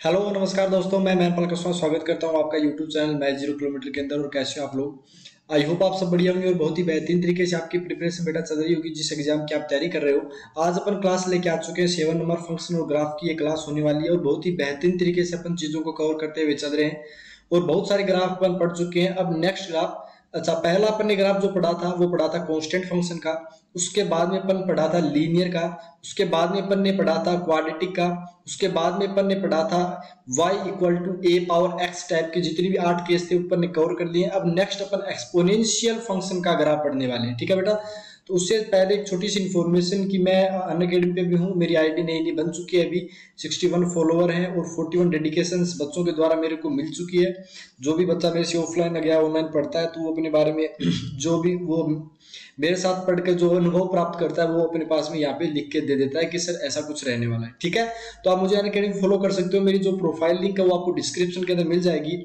Hello नमस्कार दोस्तों, मैं मैनपाल कसवा स्वागत करता हूं आपका यूट्यूब चैनल मैच 0 किलोमीटर के अंदर। और कैसे हो आप लोग? आई होप आप सब बढ़िया होंगे और बहुत ही बेहतरीन तरीके से आपकी प्रिपरेशन बेटा चल रही होगी जिस एग्जाम की आप तैयारी कर रहे हो। आज अपन क्लास लेके आ चुके हैं 7 नंबर फंक्शन और ग्राफ की ये क्लास होने वाली है और बहुत ही बेहतरीन तरीके से अपन चीजों को कवर करते हुए चल रहे हैं और बहुत सारे ग्राफ अपन पढ़ चुके हैं। अब नेक्स्ट ग्राफ, अच्छा पहला अपन ने ग्राफ जो पढ़ा था वो पढ़ा था कांस्टेंट फंक्शन का, उसके बाद में अपन पढ़ा था लीनियर का, उसके बाद में अपन ने पढ़ा था क्वाड्रेटिक का, उसके बाद में अपन ने पढ़ा था y equal to a power x type के जितने भी 8 केस थे ऊपर ने कवर कर लिए। अब नेक्स्ट अपन एक्सपोनेंशियल फंक्शन का ग्राफ पढ़ने वाले हैं, ठीक है बेटा। तो उससे पहले एक छोटी सी इन्फॉर्मेशन कि मैं अनअकैडमी पे भी हूँ, मेरी आईडी नई बन चुकी है, अभी 61 फॉलोवर हैं और 41 डेडिकेशंस बच्चों के द्वारा मेरे को मिल चुकी है। जो भी बच्चा मेरे से ऑफलाइन गया ऑनलाइन पढ़ता है तो वो अपने बारे में जो भी वो मेरे साथ पढ़कर जो अनुभव प्राप्त करता है वो अपने पास में यहाँ पे लिख के दे देता है कि सर ऐसा कुछ रहने वाला है, ठीक है। तो आप मुझे अनअकैडमी फॉलो कर सकते हो, मेरी जो प्रोफाइल लिंक है वो आपको डिस्क्रिप्शन के अंदर मिल जाएगी।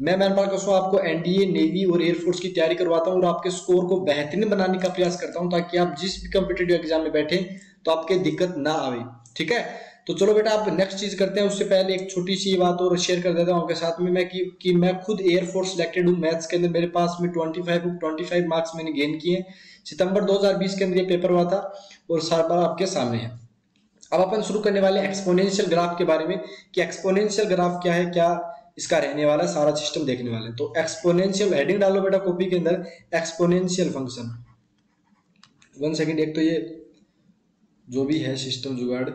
मैं मैनपाल कसवा आपको एनडीए, नेवी और एयरफोर्स की तैयारी करवाता हूँ और आपके स्कोर को बेहतरीन बनाने का प्रयास करता हूँ ताकि आप जिस भी कॉम्पिटिटिव एग्जाम में बैठे तो आपके दिक्कत ना आवे, ठीक है। तो चलो बेटा आप नेक्स्ट चीज करते हैं। उससे पहले एक छोटी सी बात और शेयर कर देता हूँ आपके साथ में मैं कि मैं खुद एयरफोर्स सिलेक्टेड हूँ। मैथ्स के अंदर मेरे पास में 25 मार्क्स मैंने गेन किए। सितंबर 2020 के अंदर ये पेपर हुआ था और सारा बार आपके सामने है। अब अपन शुरू करने वाले एक्सपोनेंशियल ग्राफ के बारे में कि एक्सपोनेंशियल ग्राफ क्या है, क्या इसका रहने वाला, सारा सिस्टम देखने वाले। तो एक्सपोनेंशियल हेडिंग डालो बेटा कॉपी के अंदर, एक्सपोनेंशियल फंक्शन। 1 सेकेंड, एक तो ये जो भी है सिस्टम जुगाड़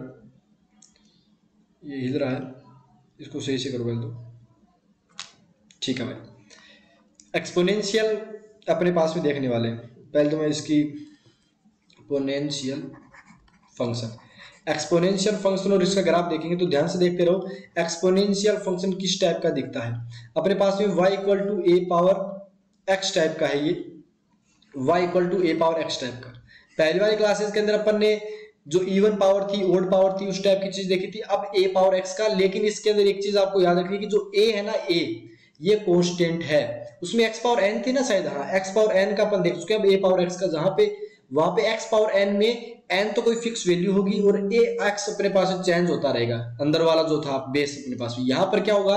ये हिल रहा है, इसको सही से करो पहले तो, ठीक है भाई। एक्सपोनेंशियल अपने पास में देखने वाले हैं। पहले तो मैं इसकी एक्सपोनेंशियल फंक्शन और इसका ग्राफ देखेंगे तो ध्यान से देखते रहो। एक्सपोनेंशियल फंक्शन किस टाइप का दिखता है? अपने पास में y equal to a power x type का है। ये y equal to a power x type का पहली वाली क्लासेस के अंदर अपन ने जो इवन पावर थी, ओड पावर थी, उस टाइप की चीज देखी थी। अब a पावर x का, लेकिन इसके अंदर एक चीज आपको याद रखनी है कि जो a है ना, a ये कांस्टेंट है। उसमें x पावर n थी ना शायद, हाँ x पावर n का अपन देख चुके हैं। अब a पावर x का जहां पे वहां पे x पावर n में n तो कोई फिक्स वैल्यू होगी और a x अपने पास चेंज होता रहेगा। अंदर वाला जो था बेस अपने पास में, यहाँ पर क्या होगा,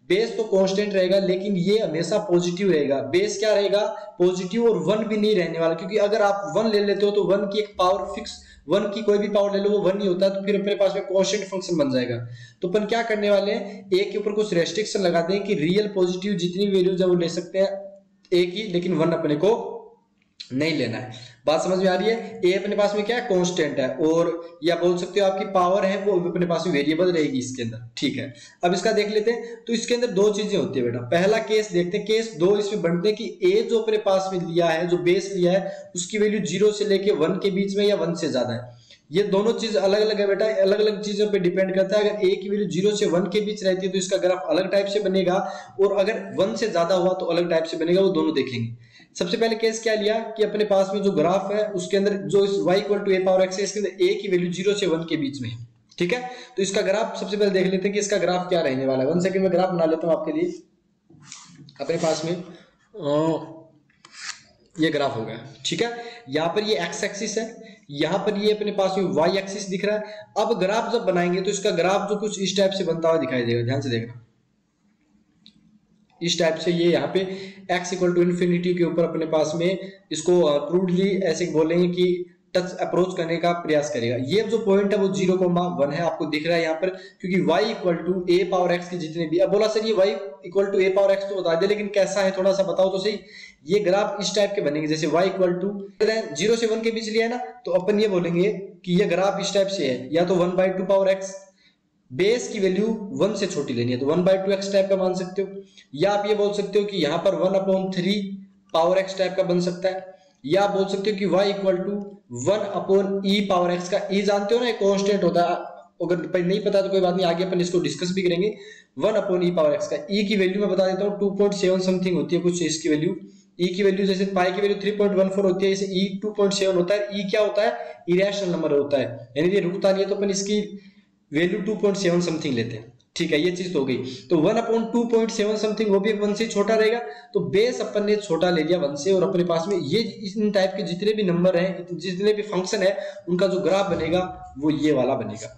बेस तो कांस्टेंट रहेगा लेकिन ये हमेशा पॉजिटिव रहेगा। बेस क्या रहेगा, पॉजिटिव, और 1 भी नहीं रहने वाला, क्योंकि अगर आप 1 ले लेते हो तो 1 की एक पावर फिक्स, 1 की कोई भी पावर ले लो वो 1 नहीं होता, तो फिर अपने पास में कांस्टेंट फंक्शन बन जाएगा। तो अपन क्या करने वाले हैं, a के ऊपर कुछ रेस्ट्रिक्शन लगा दें कि रियल पॉजिटिव जितनी वैल्यूज है वो ले सकते हैं a की, लेकिन 1 अपने को नहीं लेना है। बात समझ में आ रही है? a अपने पास में क्या है, कांस्टेंट है, और या बोल सकते हो आपकी पावर है वो अपने पास में वेरिएबल रहेगी इसके अंदर, ठीक है। अब इसका देख लेते हैं। तो इसके अंदर दो चीजें होती है बेटा। पहला केस देखते हैं, केस 2 इसमें बनते हैं कि a जो अपने पास में लिया है, जो बेस लिया है, उसकी वैल्यू 0 से लेके 1 के बीच में या 1 से ज्यादा है। ये दोनों चीज अलग अलग है बेटा, अलग अलग चीजों पे डिपेंड करता है। अगर a की वैल्यू 0 से 1 के बीच रहती है तो इसका ग्राफ अलग टाइप से बनेगा, और अगर 1 से ज्यादा हुआ तो अलग टाइप से बनेगा, वो दोनों देखेंगे। सबसे पहले केस क्या लिया कि अपने पास में जो ग्राफ है उसके अंदर जो इस y equal to a power x है, इसके अंदर a की वैल्यू 0 से 1 के बीच में है, ठीक है। तो इसका ग्राफ सबसे पहले देख लेते हैं कि इसका ग्राफ क्या रहने वाला है। 1 सेकंड में ग्राफ बना लेता हूं आपके लिए। अपने पास में ये ग्राफ हो गया, ठीक है। यहाँ पर ये x एक्सिस है, यहाँ पर ये अपने पास में y एक्सिस दिख रहा है। अब ग्राफ जब बनाएंगे तो इसका ग्राफ जो कुछ इस टाइप से बनता हुआ दिखाई देगा, ध्यान से देखना। इस टाइप से ये यहाँ पे x इक्वल टू इन्फिनिटी के ऊपर अपने पास में इसको क्रूडली ऐसे बोलेंगे कि टच अप्रोच करने का प्रयास करेगा। ये जो पॉइंट है वो 0,1 है, आपको दिख रहा है यहाँ पर, क्योंकि y equal to a power x के जितने भी। अब बोला सर ये y equal to a power x तो बता दे, लेकिन कैसा है थोड़ा सा बताओ तो सही। ये ग्राफ इस टाइप के बनेंगे, जैसे y इक्वल टू 0 से 1 के बीच लिया है ना, तो अपन ये बोलेंगे कि ये ग्राफ इस टाइप से है, या तो 1/2 पावर x, बेस की वैल्यू 1 से छोटी लेनी है तो 1/2 x टाइप का मान सकते हो, या आप ये बोल सकते हो कि यहाँ पर 1/3 पावर x टाइप का बन सकता है, या आप बोल सकते हो कि y equal to 1/e power x का e जानते हो ना, एक कांस्टेंट होता है। अगर नहीं पता तो कोई बात नहीं, आगे अपन इसको डिस्कस भी करेंगे। 1/e पावर x का e की वैल्यू मैं बता देता हूँ 2.7 समथिंग होती है कुछ इसकी वैल्यू। e की वैल्यू जैसे पाई की वैल्यू 3.14 होती है, जैसे e 2.7 होता है। e क्या होता है, इरेशनल नंबर होता है, यानी ये रुकता नहीं है, तो अपन इसकी वैल्यू 2.7 समथिंग लेते हैं, ठीक है। ये चीज तो हो गई। तो 1/2.7 समथिंग वो भी 1 से छोटा रहेगा, तो बेस अपन ने छोटा ले लिया 1 से, और अपने पास में ये इन टाइप के जितने भी नंबर हैं, जितने भी फंक्शन है, उनका जो ग्राफ बनेगा वो ये वाला बनेगा,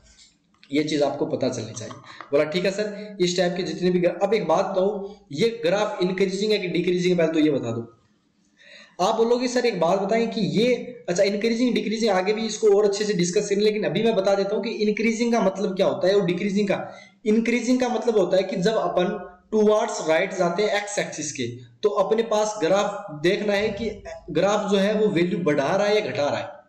ये चीज आपको पता चलनी चाहिए। बोला ठीक है सर, इस टाइप के जितने भी अब एक बात बताओ, ये ग्राफ इंक्रीजिंग है कि डिक्रीजिंग है, पहले तो ये बता दो। आप बोलोगे सर एक बात बताएं कि ये अच्छा इंक्रीजिंग डिक्रीजिंग आगे भी इसको और अच्छे से डिस्कस करें, लेकिन अभी मैं बता देता हूं कि इंक्रीजिंग का मतलब क्या होता है और डिक्रीजिंग का मतलब होता है कि जब अपन टुवर्ड्स राइट जाते हैं एक्स एक्सिस के, तो अपने पास ग्राफ देखना है कि ग्राफ जो है वो वैल्यू बढ़ा रहा है या घटा रहा है।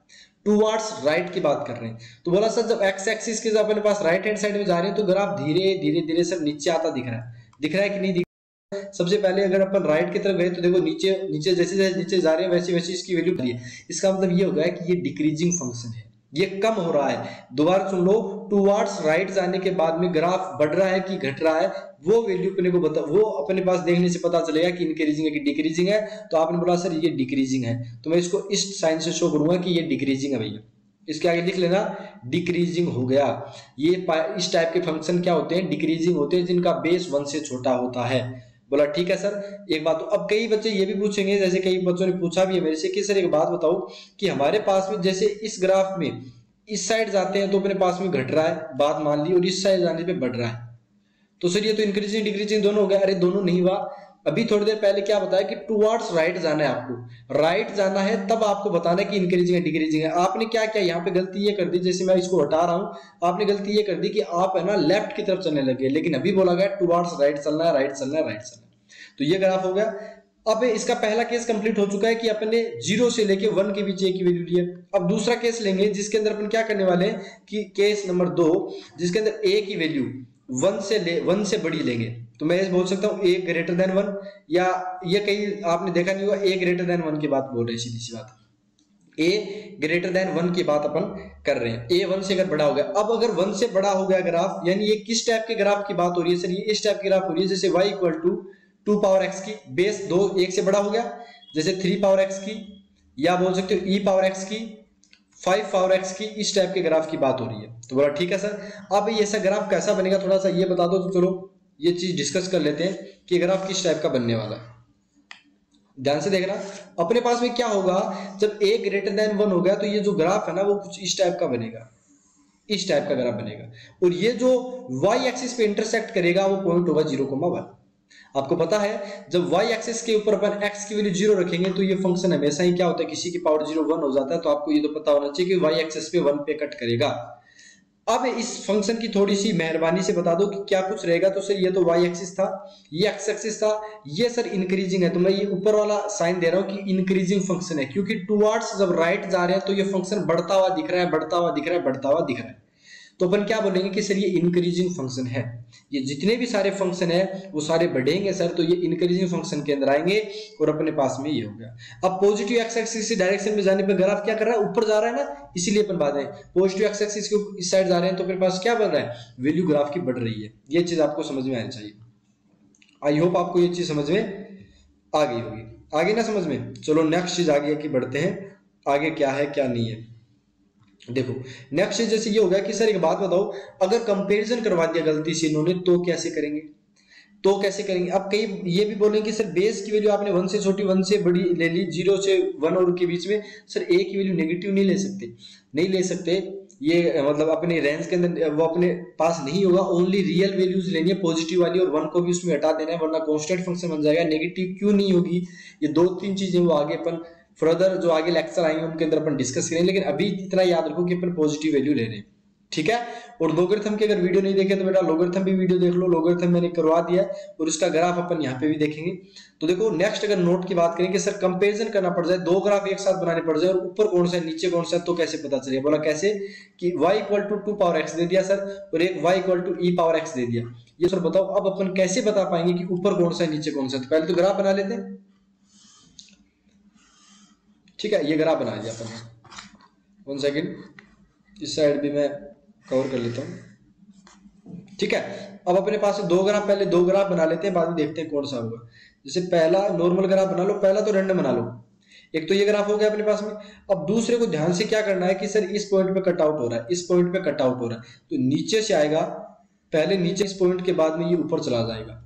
टुवर्ड्स राइट की बात कर रहे हैं, तो बोला सर जब एक्स एक्सिस के अपने पास राइट हैंड साइड में जा रहे हैं तो ग्राफ धीरे धीरे धीरे सर नीचे आता दिख रहा है कि नहीं? सबसे पहले अगर अपन राइट की तरफ गए तो देखो नीचे नीचे जैसे जैसे नीचे जा रहे हैं वैसे वैसे इसकी वैल्यू बढ़ी है। इसका मतलब ये होगा कि ये डिक्रीजिंग फंक्शन है, ये कम हो रहा है। दोबारा सुन लो, टुवर्ड्स राइट जाने के बाद में ग्राफ बढ़ रहा है कि घट रहा है, वो वैल्यू अपने को वो अपने पास देखने से पता चलेगा कि इंक्रीजिंग है कि डिक्रीजिंग है। तो आपने बोला सर ये डिक्रीजिंग है, तो मैं इसको इस साइन से शो करूंगा कि ये डिक्रीजिंग है भैया। इसके आगे लिख लेना डिक्रीजिंग हो गया। ये इस टाइप के फंक्शन क्या होते हैं? डिक्रीजिंग होते हैं, जिनका बेस 1 से छोटा होता है। बोला ठीक है सर। एक बात, तो अब कई बच्चे ये भी पूछेंगे, जैसे कई बच्चों ने पूछा भी है मेरे से कि सर एक बात बताओ कि हमारे पास में जैसे इस ग्राफ में इस साइड जाते हैं तो अपने पास में घट रहा है, बात मान ली, और इस साइड जाने पे बढ़ रहा है, तो सर ये तो इंक्रीजिंग डिक्रीजिंग दोनों हो गया। अरे दोनों नहीं हुआ, अभी थोड़ी देर पहले क्या बताया कि टुवर्ड्स राइट जाना है, आपको राइट जाना है तब आपको बताना है कि इंक्रीजिंग है डिक्रीजिंग है। आपने क्या किया यहाँ पे गलती ये कर दी, जैसे मैं इसको हटा रहा हूं, आपने गलती ये कर दी कि आप है ना लेफ्ट की तरफ चलने लगे, लेकिन अभी बोला गया टुवर्ड्स राइट चलना है, राइट चलना है, राइट चलना है। तो ये ग्राफ हो गया। अब इसका पहला केस कंप्लीट हो चुका है कि अपने 0 से लेके 1 के बीच ए की वैल्यू ली है। अब दूसरा केस लेंगे जिसके अंदर अपन क्या करने वाले हैं कि केस नंबर 2, जिसके अंदर ए की वैल्यू 1 से बड़ी लेंगे। तो मैं बोल सकता हूं a ग्रेटर देन 1, या ये कहीं आपने देखा नहीं होगा a ग्रेटर देन 1 की बात बोल रहे हैं, सीधी सी बात, a ग्रेटर देन 1 की बात अपन कर रहे हैं। a 1 से अगर बड़ा हो गया, अब अगर 1 से बड़ा हो गया ग्राफ, यानी ये किस टाइप के ग्राफ की बात हो रही है? सर ये इस टाइप की ग्राफ हो रही है जैसे y equal to 2 power x की बेस 2 1 से बड़ा हो गया, जैसे 3 पावर x की, या बोल सकते हो e पावर x की, 5 पावर x की, इस टाइप के ग्राफ की बात हो रही है। तो बोला ठीक है सर। अब ये ऐसा ग्राफ कैसा बनेगा थोड़ा सा ये बता दो, तो चलो ये चीज डिस्कस कर लेते हैं कि ग्राफ किस टाइप का बनने वाला है। ध्यान से देखना, अपने पास में क्या होगा जब a ग्रेटर देन 1 हो गया, तो ये जो ग्राफ है ना वो कुछ इस टाइप का बनेगा, इस टाइप का ग्राफ बनेगा, और ये जो y एक्सिस पे इंटरसेक्ट करेगा वो पॉइंट होगा 0,1। आपको पता है जब y एक्सिस के ऊपर अपन x की वैल्यू 0 रखेंगे तो ये फंक्शन हमेशा ही क्या होता है, किसी की पावर 0 1 हो जाता है। तो आपको ये तो पता होना चाहिए कि y एक्सिस पे 1 पे कट करेगा। अब इस फंक्शन की थोड़ी सी मेहरबानी से बता दो कि क्या कुछ रहेगा। तो सर ये तो y एक्सिस था, ये x एक्सिस था, ये सर इंक्रीजिंग है, तो मैं ये ऊपर वाला साइन दे रहा हूं कि इंक्रीजिंग फंक्शन है, क्योंकि टुवर्ड्स जब राइट जा रहे हैं तो ये फंक्शन बढ़ता हुआ दिख रहा है, बढ़ता हुआ दिख रहा है, बढ़ता हुआ दिख रहा है। तो अपन क्या बोलेंगे कि सर ये इंक्रीजिंग फंक्शन है, ये जितने भी सारे फंक्शन है वो सारे बढ़ेंगे सर, तो ये इंक्रीजिंग फंक्शन के अंदर आएंगे, और अपने पास में ये हो गया। अब पॉजिटिव एक्स एक्सिस से डायरेक्शन में जाने पे ग्राफ क्या कर रहा है, ऊपर जा रहा है ना, इसीलिए अपन बात है पॉजिटिव एक्स एक्सिस के इस साइड जा रहे हैं तो अपने पास क्या बन रहा है, वैल्यू ग्राफ की बढ़ रही है। ये चीज आपको समझ में आनी चाहिए। आई होप आपको ये चीज समझ में आ गई होगी। आगे ना समझ में, चलो नेक्स्ट चीज आगे की बढ़ते हैं, आगे क्या है क्या नहीं है। देखो नेक्स्ट जैसे ये हो गया कि सर एक बात बताओ, अगर कंपैरिजन करवा दिया गलती से इन्होंने तो कैसे करेंगे, तो कैसे करेंगे। अब कई ये भी बोलेंगे कि सर बेस की वैल्यू आपने 1 से छोटी 1 से बड़ी ले ली, 0 से 1 और के बीच में, सर a की वैल्यू नेगेटिव नहीं ले सकते, नहीं ले सकते, ये मतलब अपने रेंज के अंदर वो अपने पास नहीं होगा। ओनली रियल वैल्यूज लेनी है पॉजिटिव वाली, और 1 को भी उसमें हटा देना है, वरना कांस्टेंट फंक्शन बन जाएगा। नेगेटिव क्यों नहीं होगी, ये 2-3 चीजें वो आगे अपन फर्दर जो आगे लेक्चर आएंगे उनके अंदर अपन डिस्कस करेंगे, लेकिन अभी इतना याद रखो कि अपन पॉजिटिव वैल्यू ले रहे हैं, ठीक है। और लोगरिथम की अगर वीडियो नहीं देखे तो बेटा लोगरिथम भी वीडियो देख लो, लोगरिथम मैंने करवा दिया है, और उसका ग्राफ अपन यहाँ पे भी देखेंगे। तो देखो नेक्स्ट अगर नोट की बात करें कि सर कंपैरिजन करना पड़ जाए, 2 ग्राफ एक साथ बनाने पड़ जाए, और ऊपर कौन सा है नीचे कौन सा है, तो कैसे पता चलेगा। बोला कैसे कि y equal to 2 power x दे दिया सर, और एक y equal to e power x दे दिया। ये सर बताओ अब अपन कैसे बता पाएंगे कि ऊपर कौन सा है नीचे कौन सा है। तो पहले तो ग्राफ बना लेते हैं, ठीक है। ये ग्राफ बना दिया अपन, 1 सेकेंड, इस साइड भी मैं कवर कर लेता हूं, ठीक है। अब अपने पास 2 ग्राफ, पहले 2 ग्राफ बना लेते हैं, बाद में देखते हैं कौन सा होगा। जैसे पहला नॉर्मल ग्राफ बना लो, पहला तो रैंडम बना लो, एक तो ये ग्राफ हो गया अपने पास में। अब दूसरे को ध्यान से क्या करना है कि सर इस पॉइंट पे कट आउट हो रहा है, इस पॉइंट पे कट आउट हो रहा है, तो नीचे से आएगा, पहले नीचे इस पॉइंट के बाद में ये ऊपर चला जाएगा।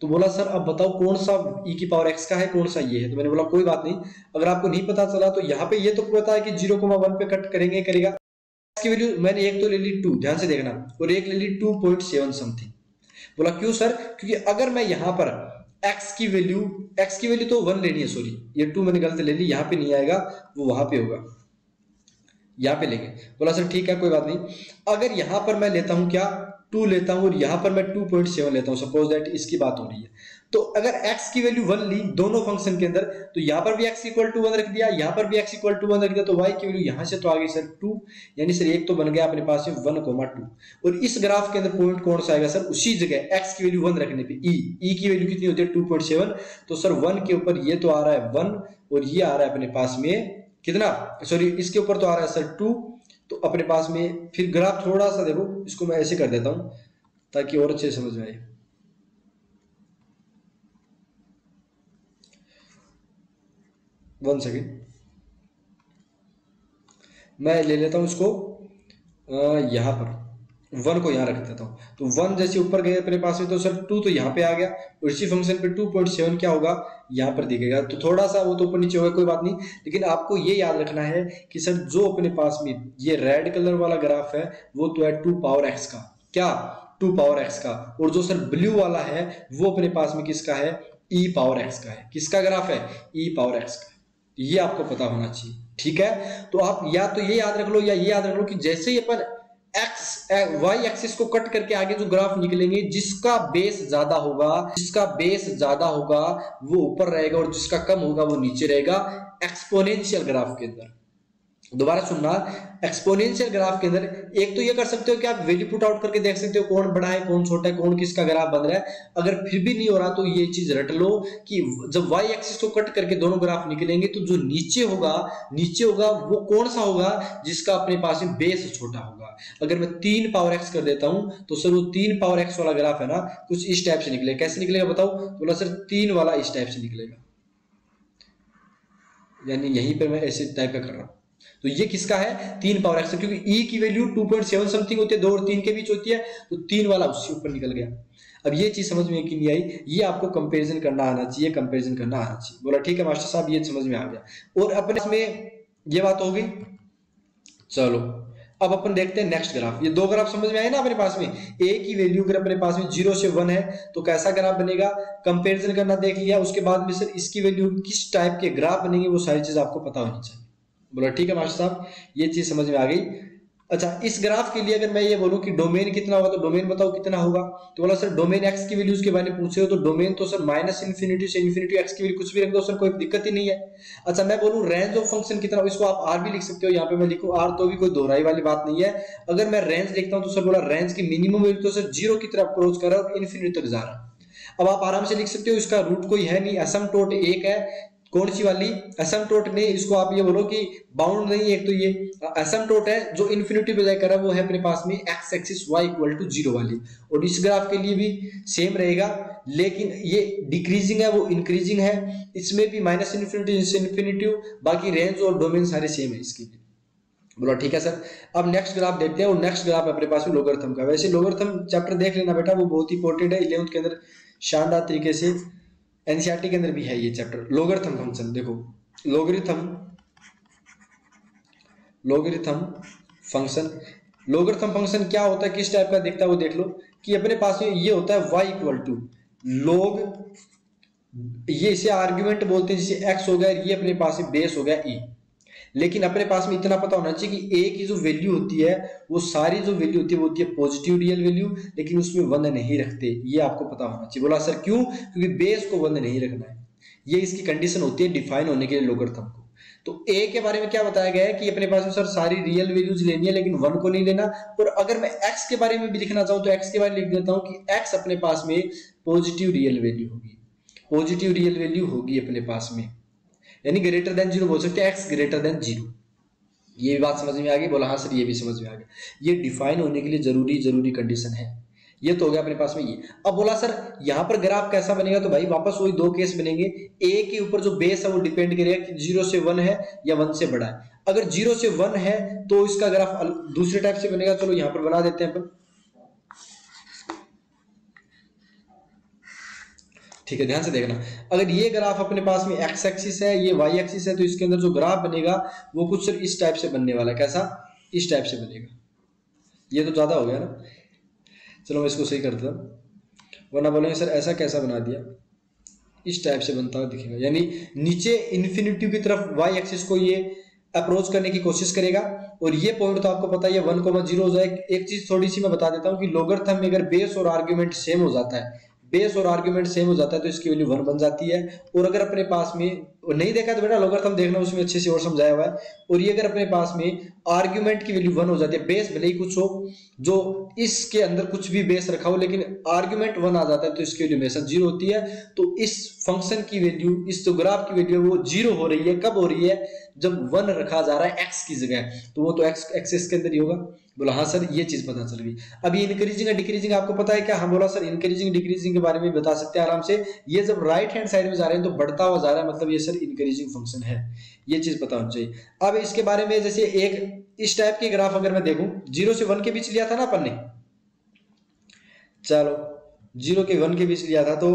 तो बोला सर अब बताओ कौन सा e की पावर x का है, कौन सा ये है। तो मैंने बोला कोई बात नहीं, अगर आपको नहीं पता चला तो यहाँ पे ये तो पता है कि 0,1 पे कट करेंगे करेगा, की वैल्यू मैंने एक तो ले ली 2, ध्यान से देखना, और एक ले ली 2.7 समथिंग। बोला क्यों सर? क्योंकि अगर मैं यहां पर x की वैल्यू तो 1 लेनी है, सॉरी ये 2 मैंने गलत ले ली, यहां पे नहीं आएगा, वो वहां पे होगा, यहां पे लेंगे। बोला सर ठीक है कोई बात नहीं। अगर यहां पर मैं लेता हूं क्या, 2 लेता हूं और यहां पर मैं 2.7 लेता हूं, सपोज दैट इसकी बात हो रही है, तो अगर x की वैल्यू 1 ली दोनों फंक्शन के अंदर, तो यहां पर भी x इक्वल टू 1 रख दिया, यहां पर भी x इक्वल टू 1 रख दिया, तो y की वैल्यू यहां से तो आ गई सर 2, यानी सर एक तो बन गया अपने पास में 1,2। और इस ग्राफ के अंदर पॉइंट कौन सा आएगा सर? उसी जगह x की वैल्यू 1 रखने पे e की वैल्यू कितनी होती है 2.7, तो सर 1 के ऊपर ये तो आ रहा है 1 और ये आ रहा है अपने पास में कितना, सॉरी इसके ऊपर तो आ रहा है सर 2, तो अपने पास में फिर ग्राफ थोड़ा सा देखो, इसको मैं ऐसे कर देता हूं ताकि और अच्छे समझ में आए। वन सेकेंड, मैं ले लेता हूं इसको यहां पर 1 को यहां रख देता हूं, तो 1 जैसे ऊपर गए अपने पास में, तो सर 2 तो यहां पे आ गया, और इसी फंक्शन पे 2.7 क्या होगा यहां पर दिखेगा, तो थोड़ा सा वो तो ऊपर नीचे होगा कोई बात नहीं, लेकिन आपको ये याद रखना है कि सर जो अपने पास में ये रेड कलर वाला ग्राफ है वो तो है 2 पावर x का, क्या 2 पावर x का, और जो सर ब्लू वाला है वो अपने पास में किसका है, e पावर x का है। किसका ग्राफ है? e पावर x का। ये आपको पता होना चाहिए, ठीक है? तो आप या तो ये याद रख लो या ये याद रख लो कि जैसे ही अपन y एक्सिस को कट करके आगे जो ग्राफ निकलेंगे, जिसका बेस ज्यादा होगा वो ऊपर रहेगा और जिसका कम होगा वो नीचे रहेगा एक्सपोनेंशियल ग्राफ के अंदर। दोबारा सुनना, एक्सपोनेंशियल ग्राफ के अंदर एक तो ये कर सकते हो कि आप वैल्यू पुट आउट करके देख सकते हो कौन बड़ा है कौन छोटा है, कौन किसका ग्राफ बन रहा है। अगर फिर भी नहीं हो रहा तो ये चीज रट लो कि जब y एक्सिस को कट करके दोनों ग्राफ निकलेंगे तो जो नीचे होगा वो कौन सा होगा, जिसका अपने पास में बेस छोटा होगा। अगर मैं 3 पावर x कर देता हूं तो सर वो 3 पावर x वाला ग्राफ है ना, कुछ इस टाइप से निकलेगा। कैसे निकलेगा बताओ? बोला सर 3 वाला इस टाइप से निकलेगा, यानी यहीं पर मैं ऐसे टाइप का कर रहा हूं। तो ये किसका है? 3 पावर x, क्योंकि e की वैल्यू 2.7 समथिंग होती है, 2 और 3 के बीच होती है, तो 3 वाला उससे ऊपर निकल गया। अब ये चीज समझ में कि नहीं आई, ये आपको कंपैरिजन करना आना चाहिए, कंपैरिजन करना आना चाहिए। बोला ठीक है मास्टर साहब, ये समझ में आ गया। और अपने में ये बात हो गई। चलो अब अपन देखते हैं नेक्स्ट ग्राफ। ये दो ग्राफ समझ में आए ना अपने पास में। a की वैल्यू अगर अपने पास में 0 से 1 है तो कैसा ग्राफ बनेगा, कंपैरिजन करना देख लिया। उसके बाद में सर इसकी वैल्यू किस टाइप के ग्राफ बनेंगे वो सारी चीज आपको पता होनी चाहिए। बोला ठीक है मास्टर साहब, ये चीज समझ में आ गई। अच्छा, इस ग्राफ के लिए अगर मैं ये बोलूं कि डोमेन कितना होगा, तो डोमेन बताओ कितना होगा। तो बोला सर डोमेन x की वैल्यूज के बारे में पूछ रहे हो, तो डोमेन तो सर -∞ से ∞ x की वैल्यू कुछ भी रख दो सर, कोई दिक्कत ही नहीं है। अच्छा, मैं बोलूं रेंज ऑफ फंक्शन कितना, इसको आप r भी लिख सकते हो, यहाँ पे मैं लिखूं r, तो भी कोई दोहराई वाली बात नहीं है। अगर मैं रेंज लिखता हूं तो सर बोला रेंज की मिनिमम वैल्यू तो सर 0 की तरफ अप्रोच कर रहा है और इन्फिनिटी तक जा रहा है। अब आप आराम से लिख सकते हो, इसका रूट कोई है नहीं, एसिम्पटोट 1 है। कौन सी वाली? एसिम्पटोट ने, इसको आप ये बोलो कि बाउंड नहीं, एक तो ये एसिम्पटोट है जो इन्फिनिटी पे जाकर वो है अपने पास में x axis y equal to 0 वाली। और इस ग्राफ के लिए भी सेम रहेगा, लेकिन ये डिक्रीजिंग है वो इंक्रीजिंग है। इसमें भी -∞ से इन्फिनिटी, बाकी रेंज और डोमेन सारे सेम है इसके लिए। बोला ठीक है सर। अब नेक्स्ट ग्राफ देखते हैं, और नेक्स्ट ग्राफ अपने पास में लोगरिथम का। वैसे लोगरिथम चैप्टर देख लेना बेटा, वो बहुत ही इंपॉर्टेंट है 11th के अंदर, शानदार तरीके से। एनसीईआरटी के अंदर भी है ये चैप्टर, लोगरिथम फंक्शन। देखो लोगरिथम फंक्शन क्या होता है, किस टाइप का दिखता है वो देख लो। कि अपने पास में ये होता है y इक्वल टू log, ये इसे आर्ग्यूमेंट बोलते हैं, जिसे x हो गया, ये अपने पास में बेस हो गया e। लेकिन अपने पास में इतना पता होना चाहिए कि a की जो वैल्यू होती है वो सारी जो वैल्यू होती है वो होती है पॉजिटिव रियल वैल्यू, लेकिन उसमें 1 नहीं रखते, ये आपको पता होना चाहिए। बोला सर क्यों? क्योंकि बेस को 1 नहीं रखना है, ये इसकी कंडीशन होती है डिफाइन होने के लिए लोगरिथम को। तो a के बारे में क्या बताया गया है कि अपने पास में सर सारी रियल वैल्यूज लेनी है, लेकिन 1 को नहीं लेना। और अगर मैं x के बारे में भी लिखना चाहूं तो x के बारे में लिख देता हूं कि x अपने पास में पॉजिटिव रियल वैल्यू होगी, अपने पास में, यानी ग्रेटर देन 0 बोल सकते हैं, x ग्रेटर देन 0। ये बात समझ में आ गई? बोला हाँ सर, ये भी समझ में आ गया। ये डिफाइन होने के लिए जरूरी कंडीशन है। ये तो हो गया अपने पास में ये। अब बोला सर यहाँ पर ग्राफ कैसा बनेगा, तो भाई वापस वही 2 केस बनेंगे। a के ऊपर जो बेस है वो डिपेंड करेगा कि 0 से 1 है या 1 से बड़ा है। अगर 0 से 1 है तो इसका ग्राफ दूसरे टाइप से बनेगा। चलो यहाँ पर बना देते हैं अपन, ठीक है, ध्यान से देखना। अगर ये ग्राफ अपने पास में x एक्सिस है, ये y एक्सिस है, तो इसके अंदर जो ग्राफ बनेगा वो कुछ सिर्फ इस टाइप से बनने वाला है। कैसा? इस टाइप से बनेगा। ये तो ज़्यादा हो गया ना, चलो मैं इसको सही कर देता हूँ, वरना बोलेंगे सर ऐसा कैसा बना दिया। इस टाइप से बनता हुआ दिखेगा, यानी नीचे इन्फिनिटी की तरफ वाई एक्सिस को ये अप्रोच करने की कोशिश करेगा। और ये पॉइंट तो आपको पता है 1,0 हो जाए। एक चीज थोड़ी सी मैं बता देता हूँ कि लोगरिथम में अगर बेस और आर्ग्यूमेंट सेम हो जाता है, बेस और आर्ग्यूमेंट सेम हो जाता है तो इसकी वैल्यू 1 बन जाती है। और अगर अपने पास में नहीं देखा तो बेटा लोगरिथम देखना, उसमें अच्छे से और समझाया हुआ है। और ये अगर अपने पास में आर्ग्यूमेंट की वैल्यू 1 हो जाती है, बेस भले ही कुछ हो, जो इसके अंदर कुछ भी बेस रखा हो, लेकिन आर्ग्यूमेंट 1 आ जाता है तो इसकी वैल्यू हमेशा 0 होती है। तो इस फंक्शन की वैल्यू, इस जो ग्राफ की वैल्यू है वो 0 हो रही है। कब हो रही है? जब 1 रखा जा रहा है x की जगह, तो वो तो x एक्सिस के अंदर ही होगा। बोला हाँ सर, ये चीज पता चल गई। अभी इंक्रीजिंग और डिक्रीजिंग आपको पता है क्या? हम बोला सर इंक्रीजिंग डिक्रीजिंग के बारे में बता सकते हैं आराम से। ये जब राइट हैंड साइड में जा रहे हैं तो बढ़ता हुआ जा रहा है, मतलब ये सर इंक्रीजिंग फंक्शन है, ये चीज पता होनी चाहिए। अब इसके बारे में जैसे एक इस टाइप के ग्राफ अगर मैं देखूं, 0 से 1 के बीच लिया था ना अपन ने, चलो 0 के 1 के बीच लिया था। तो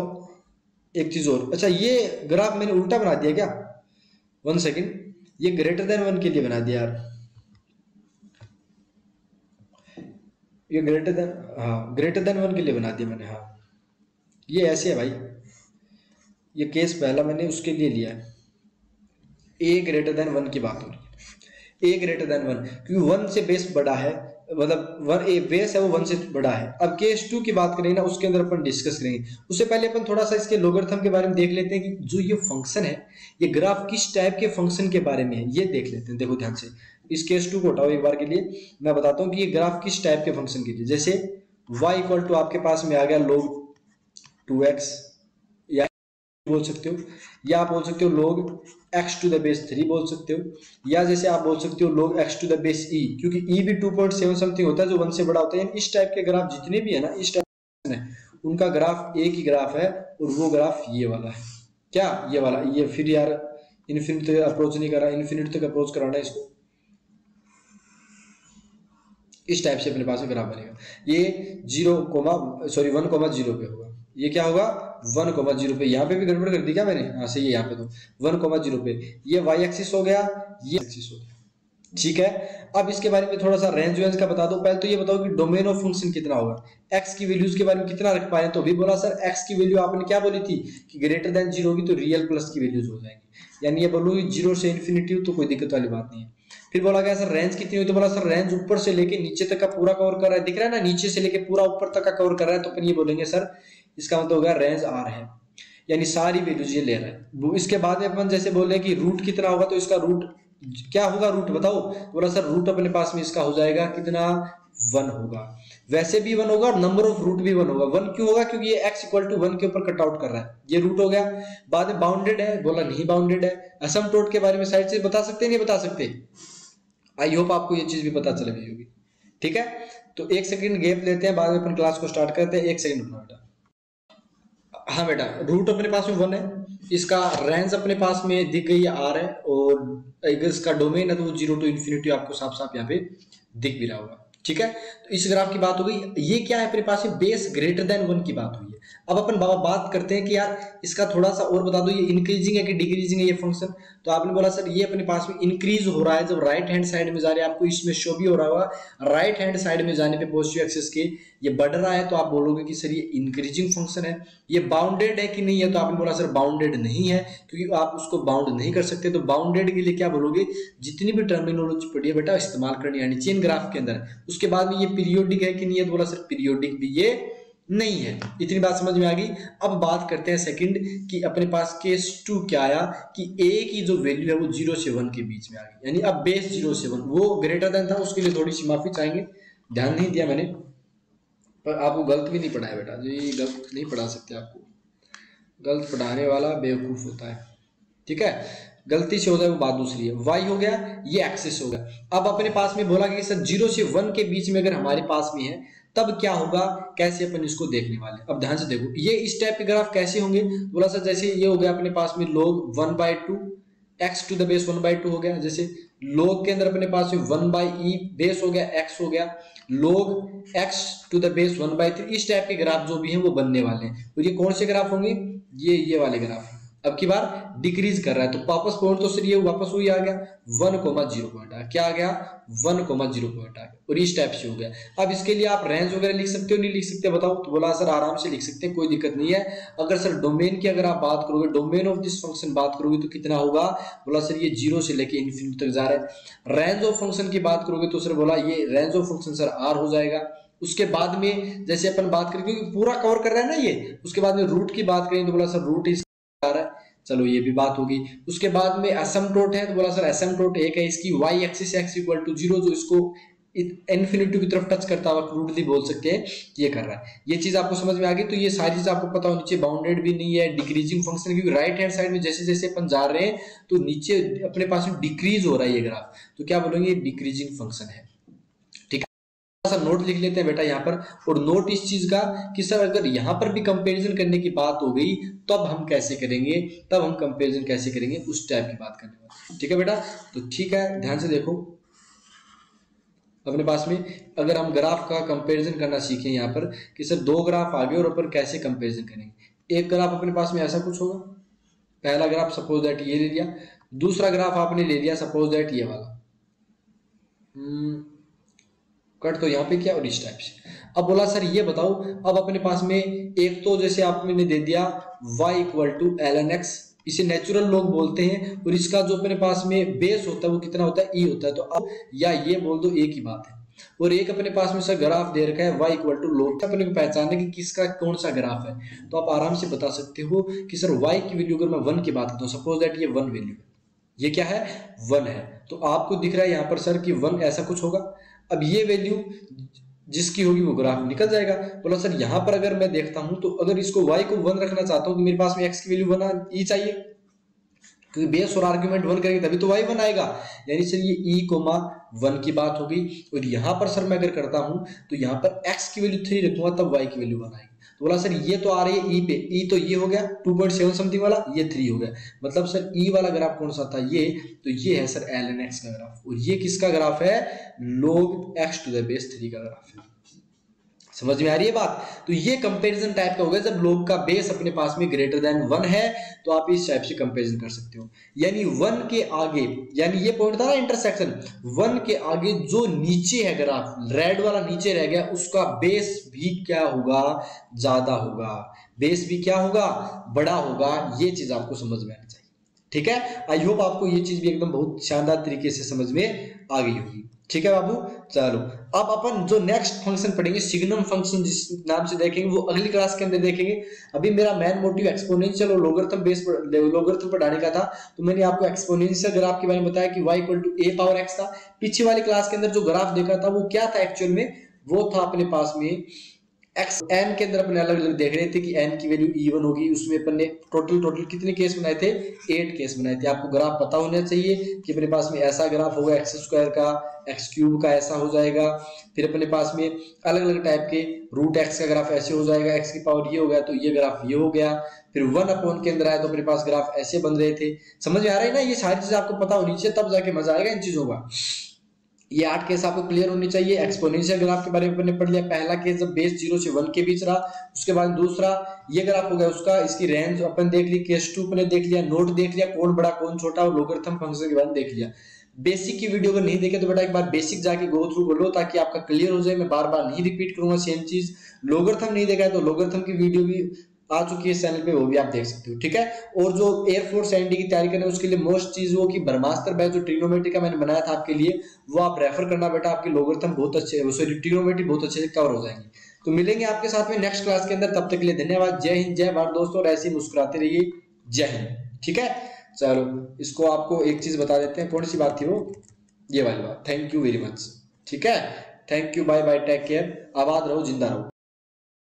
एक चीज और, अच्छा ये ग्राफ मैंने उल्टा बना दिया क्या? 1 सेकेंड, ये ग्रेटर देन 1 के लिए बना दिया यार, ये ग्रेटर देन, हाँ ग्रेटर देन 1 के लिए बना दिया मैंने। हाँ ये ऐसे है भाई, ये केस पहला मैंने उसके लिए लिया है, ए ग्रेटर देन 1 की बात हो रही है, ए ग्रेटर देन 1, क्योंकि 1 से बेस बड़ा है, मतलब 1 ए बेस है वो 1 से बड़ा है। अब केस 2 की बात करेंगे ना, उसके अंदर अपन डिस्कस करेंगे। उससे पहले अपन थोड़ा सा इसके लोगरिथम के बारे में देख लेते हैं कि जो ये फंक्शन है, ये ग्राफ किस टाइप के फंक्शन के बारे में है, ये देख लेते हैं। देखो ध्यान से, इस केस 2 को हटाओ एक बार के लिए, मैं बताता हूँ कि ये ग्राफ किस टाइप के फंक्शन के लिए। जैसे y इक्वल टू आपके पास में आ गया log 2x, या बोल सकते हो, या आप बोल सकते हो log x to the base 3 बोल सकते हो, या जैसे आप बोल सकते हो log x to the base e, क्योंकि e भी 2.7 समथिंग होता है जो 1 से बड़ा होता है। इस टाइप के ग्राफ जितने भी है ना, इस टाइप है, उनका ग्राफ एक ही ग्राफ है, और वो ग्राफ ये वाला है। क्या? ये वाला। ये फिर यार इन्फिनिटी तक अप्रोच नहीं कर रहा, इन्फिनिटी तक अप्रोच कराना है इसको। इस टाइप से अपने पास में ग्राफ बनेगा। ये 1,0 पे होगा। ये क्या होगा? 1,0 पे। यहाँ पे भी गड़बड़ कर दी क्या मैंने? हाँ सही है, यहाँ पे तो 1,0 पे। ये y एक्सिस हो गया, ये एक्सिस हो गया, ठीक है। अब इसके बारे में थोड़ा सा रेंज वेंज का बता दो। पहले तो ये बताओ कि डोमेन ऑफ फंक्शन कितना होगा, x की वैल्यूज के बारे में कितना रख पाए। तो भी बोला सर x की वैल्यू आपने क्या बोली थी कि ग्रेटर देन 0 होगी तो रियल प्लस की वैल्यूज हो जाएंगी, यानी ये बोलूँ 0 से इन्फिनिटी तो कोई दिक्कत वाली बात नहीं है। फिर बोला गया सर रेंज कितनी हुई, तो बोला सर रेंज ऊपर से लेके नीचे तक का पूरा कवर कर रहा है, दिख रहा है ना, नीचे से लेके पूरा ऊपर तक का कवर कर रहा है। तो अपन ये बोलेंगे सर इसका मतलब होगा रेंज R है, यानी सारी वैल्यूज ये ले रहा है। इसके बाद में अपन जैसे बोले कि रूट कितना होगा, तो इसका रूट क्या होगा, रूट बताओ। बोला सर रूट अपने पास में इसका हो जाएगा कितना, 1 होगा। वैसे भी 1 होगा और नंबर ऑफ रूट भी 1 होगा। 1 क्यों होगा? क्योंकि ये x इक्वल टू 1 के ऊपर कट आउट कर रहा है, ये रूट हो गया। बाद में बाउंडेड है, बोला नहीं बाउंडेड है। असमटोट के बारे में साइड से बता सकते नहीं बता सकते? आई होप आपको ये चीज भी पता चल गई होगी, ठीक है। तो 1 सेकंड गैप लेते हैं, बाद में अपन क्लास को स्टार्ट करते हैं। 1 सेकंड रुकना बेटा। हाँ बेटा, रूट अपने पास में 1 है, इसका रेंज अपने पास में दिख गई है R है, और अगर इसका डोमेन है तो वो 0 टू इन्फिनिटी आपको साफ साफ यहाँ पे दिख भी रहा होगा, ठीक है। तो इस ग्राफ की बात हो गई। ये क्या है अपने पास में, बेस ग्रेटर देन 1 की बात हुई है। अब अपन बात करते हैं कि यार इसका थोड़ा सा और बता दो, ये इंक्रीजिंग है कि डिक्रीजिंग है ये फंक्शन। तो आपने बोला सर ये अपने पास में इंक्रीज हो रहा है जब राइट हैंड साइड में जा रहे हैं, आपको इसमें शो भी हो रहा होगा। राइट हैंड साइड में जाने पे पॉजिटिव एक्सिस के ये बढ़ रहा है, तो आप बोलोगे कि सर ये इंक्रीजिंग फंक्शन है। ये बाउंडेड है कि नहीं है, तो आपने बोला सर बाउंडेड नहीं है, क्योंकि आप उसको बाउंड नहीं कर सकते। तो बाउंडेड के लिए क्या बोलोगे, जितनी भी टर्मिनोलॉजी पड़ी है बेटा इस्तेमाल करनी आनी चाहिए ग्राफ के अंदर। उसके बाद में ये पीरियोडिक है कि नहीं है, तो बोला सर पीरियोडिक भी ये नहीं है। इतनी बात समझ में आ गई। अब बात करते हैं सेकंड कि अपने पास केस 2 क्या आया कि a की जो वैल्यू है वो 0 से 1 के बीच में आ गई, यानी अब बेस 0 से 1 वो ग्रेटर देन था, उसके लिए थोड़ी सी माफी चाहेंगे, ध्यान नहीं दिया मैंने, पर आपको गलत भी नहीं पढ़ाया बेटा जी, गलत नहीं पढ़ा सकते आपको, गलत पढ़ाने वाला बेवकूफ होता है, ठीक है। गलती से हो जाए वो बात दूसरी है। y हो गया, ये एक्सिस हो गया। अब अपने पास में बोला कि सर 0 से 1 के बीच में अगर हमारे पास में है तब क्या होगा, कैसे अपन इसको देखने वाले। अब ध्यान से देखो, ये इस टाइप के ग्राफ कैसे होंगे। बोला सर जैसे ये हो गया अपने पास में log 1/2 x to the base 1/2 हो गया। जैसे log के अंदर अपने पास में 1/e बेस हो गया, x हो गया, log x to the base 1/3। इस टाइप के ग्राफ जो भी हैं वो बनने वाले हैं। और ये कौन से ग्राफ होंगे, ये वाले ग्राफ। अब की बार डिक्रीज कर रहा है, तो वापस पॉइंट तो सर ये वापस वही आ गया 1,0 पॉइंट आ, क्या आ गया 1,0 पॉइंट आ गया, और इस टाइप से हो गया। अब इसके लिए आप रेंज वगैरह लिख सकते हो नहीं लिख सकते बताओ, तो बोला सर आराम से लिख सकते हैं, कोई दिक्कत नहीं है। अगर सर डोमेन की अगर आप बात करोगे, डोमेन ऑफ दिस फंक्शन बात करोगे तो कितना होगा, बोला सर ये 0 से लेके इन्फिनिटी तक जा रहा है। रेंज ऑफ फंक्शन की बात करोगे तो सर बोला ये range of function sir R हो जाएगा। उसके बाद में जैसे अपन बात करें क्योंकि पूरा कवर कर रहा है ना ये, उसके बाद में रूट की बात करें तो बोला सर रूट इस आ रहा है, चलो ये भी बात होगी। उसके बाद में एसिम्पटोट है तो बोला सर एसिम्पटोट एक है, इसकी y axis x equal to 0 जो इसको इन्फिनिटी की तरफ टच करता हुआ क्रूडली बोल सकते हैं ये कर रहा है। ये चीज आपको समझ में आ गई, तो ये सारी चीज आपको पता हो, नीचे बाउंडेड भी नहीं है, डिक्रीजिंग फंक्शन, क्योंकि राइट हैंड साइड में जैसे जैसे अपन जा रहे हैं तो नीचे अपने पास में डिक्रीज हो रहा है ये ग्राफ, तो क्या बोलेंगे डिक्रीजिंग फंक्शन है। ठीक है, सा नोट लिख लेते हैं बेटा यहाँ पर, और नोट इस चीज का कि सर अगर यहाँ पर भी कंपैरिजन करने की बात हो गई तब हम कैसे करेंगे, तब हम कंपैरिजन कैसे करेंगे उस टाइप की बात करने वाले। ठीक है बेटा, तो ठीक है ध्यान से देखो अपने पास में अगर हम ग्राफ का कंपैरिजन करना सीखें यहाँ पर कि सर दो ग्राफ आगे और अपन कैसे कंपैरिजन करेंगे। एक ग्राफ अपने पास में ऐसा कुछ होगा, पहला ग्राफ सपोज दैट ये ले लिया, दूसरा ग्राफ आपने ले लिया सपोज दैट ये वाला, कट तो यहाँ पे किया और इस टाइप से। अब बोला सर ये बताओ, अब अपने पास में एक तो जैसे आपने दे दिया y equal to ln x, इसे नेचुरल लोग बोलते हैं, और इसका जो अपने पास में बेस होता है वो कितना होता है e होता है, तो अब या ये बोल दो एक ही बात है। और एक अपने पास में सर ग्राफ दे रखा है y इक्वल टू log, अपने को पहचानना कि किसका कौन सा ग्राफ है, तो आप आराम से बता सकते हो कि सर y की वैल्यू अगर मैं 1 की बात करता हूँ, सपोज दैट ये 1 वैल्यू है, ये क्या है 1 है, तो आपको दिख रहा है यहाँ पर सर कि 1 ऐसा कुछ होगा। अब ये वैल्यू जिसकी होगी वो ग्राफ निकल जाएगा। बोला सर यहाँ पर अगर मैं देखता हूं तो अगर इसको y को 1 रखना चाहता हूं तो मेरे पास में x की वैल्यू 1 ही चाहिए, क्योंकि बेस और आर्ग्यूमेंट 1 करेंगे तभी तो y 1 आएगा, यानी सर ये e, 1 की बात हो गई। और यहाँ पर सर मैं अगर करता हूं तो यहाँ पर x की वैल्यू 3 रखूंगा तब y की वैल्यू 1 आएगी। तो बोला सर ये तो आ रही है e पे, e तो ये हो गया 2.7 समथिंग वाला, ये 3 हो गया, मतलब सर e वाला ग्राफ कौन सा था ये, तो ये है सर ln x का ग्राफ, और ये किसका ग्राफ है log x to the base 3 का ग्राफ है। समझ में आ रही है बात, तो ये कंपैरिजन टाइप का हो गया, जब log का बेस अपने पास में ग्रेटर देन 1 है तो आप इस टाइप से कंपैरिजन कर सकते हो, यानी 1 के आगे, यानी ये पॉइंट था ना इंटरसेक्शन, 1 के आगे जो नीचे है ग्राफ रेड वाला नीचे रह गया उसका बेस भी क्या होगा ज्यादा होगा, बेस भी क्या होगा बड़ा होगा, ये चीज आपको समझ में आनी चाहिए। ठीक है, आई होप आपको ये चीज भी एकदम बहुत शानदार तरीके से समझ में आ गई होगी। ठीक है बाबू, चलो अब अपन जो नेक्स्ट फंक्शन पढ़ेंगे सिग्नम फंक्शन जिस नाम से देखेंगे वो अगली क्लास के अंदर देखेंगे। अभी मेरा मेन मोटिव एक्सपोनेंशियल और लोगरिथम बेस लोगरिथम पढ़ाने का था, तो मैंने आपको एक्सपोनेंशियल ग्राफ के बारे में बताया कि y equal to a power x था। पीछे वाली क्लास के अंदर जो ग्राफ देखा था वो क्या था एक्चुअल में, वो था अपने पास में x n के अंदर अपने अलग अलग देख रहे थे कि n की वैल्यू e1 होगी, उसमें अपन ने टोटल कितने केस बनाए थे 8 केस बनाए थे। आपको ग्राफ पता होना चाहिए कि अपने पास में ऐसा ग्राफ होगा x स्क्वायर का, x क्यूब का ऐसा हो जाएगा, फिर अपने पास में अलग अलग टाइप के रूट x का ग्राफ ऐसे हो जाएगा, x की पावर ये हो गया तो ये ग्राफ ये हो गया, फिर 1 अपॉन के अंदर आया तो अपने पास ग्राफ ऐसे बन रहे थे। समझ में आ रहा है ना, ये सारी चीज आपको पता होनी चाहिए तब जाके मजा आएगा इन चीजों का। ये 8 केस आपको क्लियर होनी चाहिए। एक्सपोनेंशियल ग्राफ के बारे में हमने पढ़ लिया, पहला केस जब बेस 0 से 1 के बीच रहा, उसके बाद दूसरा ये ग्राफ हो गया उसका, इसकी रेंज अपन देख ली, केस 2 अपने देख लिया, नोट देख लिया कौन बड़ा कौन छोटा, और लोगरिथम फंक्शन के बारे में देख लिया। बेसिक की वीडियो अगर नहीं देखे तो बेटा एक बार बेसिक जाके गो थ्रू कर लो ताकि आपका क्लियर हो जाए, मैं बार बार नहीं रिपीट करूंगा सेम चीज। लोगरिथम नहीं देखा है तो लोगरिथम की वीडियो भी आ चुकी है इस चैनल पे, वो भी आप देख सकते हो। ठीक है, और जो एयरफोर्स एनडी की तैयारी करना है उसके लिए मोस्ट चीज वो कि ब्रह्मास्त्र बैच जो ट्रिग्नोमेट्री का मैंने बनाया था आपके लिए, वो आप रेफर करना बेटा, आपकी लोगरिथम बहुत अच्छे सॉरी ट्रिग्नोमेट्री बहुत अच्छे से कवर हो जाएंगी। तो मिलेंगे आपके साथ में नेक्स्ट क्लास के अंदर, तब तक के लिए धन्यवाद। जय हिंद, जय भारत दोस्तों, और ऐसे ही मुस्कुराते रहिए। जय हिंद। ठीक है, चलो इसको आपको एक चीज बता देते हैं, कौन सी बात थी वो, ये वाली बात। Thank you very much. ठीक है, thank you, bye bye, take care, आबाद रहो, जिंदा रहो।